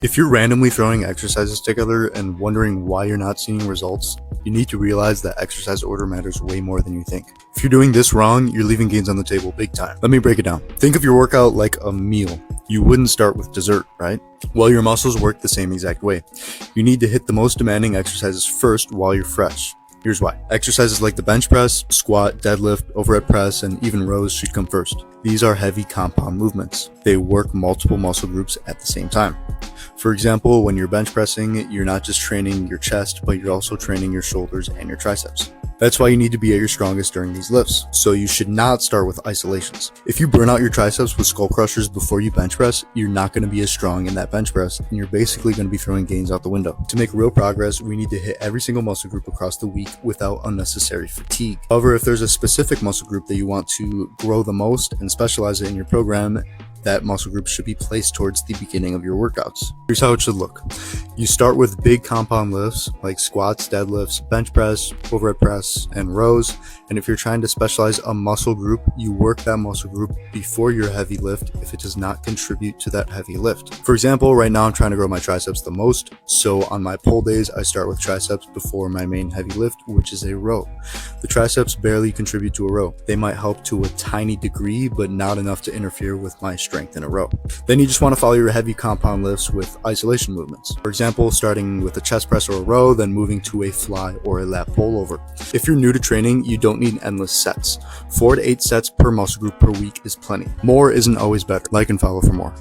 If you're randomly throwing exercises together and wondering why you're not seeing results, you need to realize that exercise order matters way more than you think. If you're doing this wrong, you're leaving gains on the table big time. Let me break it down. Think of your workout like a meal. You wouldn't start with dessert, right? Well, your muscles work the same exact way. You need to hit the most demanding exercises first while you're fresh. Here's why. Exercises like the bench press, squat, deadlift, overhead press, and even rows should come first. These are heavy compound movements. They work multiple muscle groups at the same time. For example, when you're bench pressing, you're not just training your chest, but you're also training your shoulders and your triceps. That's why you need to be at your strongest during these lifts. So you should not start with isolations. If you burn out your triceps with skull crushers before you bench press, you're not going to be as strong in that bench press, and you're basically going to be throwing gains out the window. To make real progress, we need to hit every single muscle group across the week without unnecessary fatigue. However, if there's a specific muscle group that you want to grow the most and specialize it in your program, that muscle group should be placed towards the beginning of your workouts. Here's how it should look. You start with big compound lifts like squats, deadlifts, bench press, overhead press, and rows. And if you're trying to specialize a muscle group, you work that muscle group before your heavy lift if it does not contribute to that heavy lift. For example, right now I'm trying to grow my triceps the most. So on my pull days, I start with triceps before my main heavy lift, which is a row. The triceps barely contribute to a row. They might help to a tiny degree, but not enough to interfere with my strength in a row. Then you just want to follow your heavy compound lifts with isolation movements. For example, starting with a chest press or a row, then moving to a fly or a lat pull over. If you're new to training, you don't need endless sets. 4 to 8 sets per muscle group per week is plenty. More isn't always better. Like and follow for more.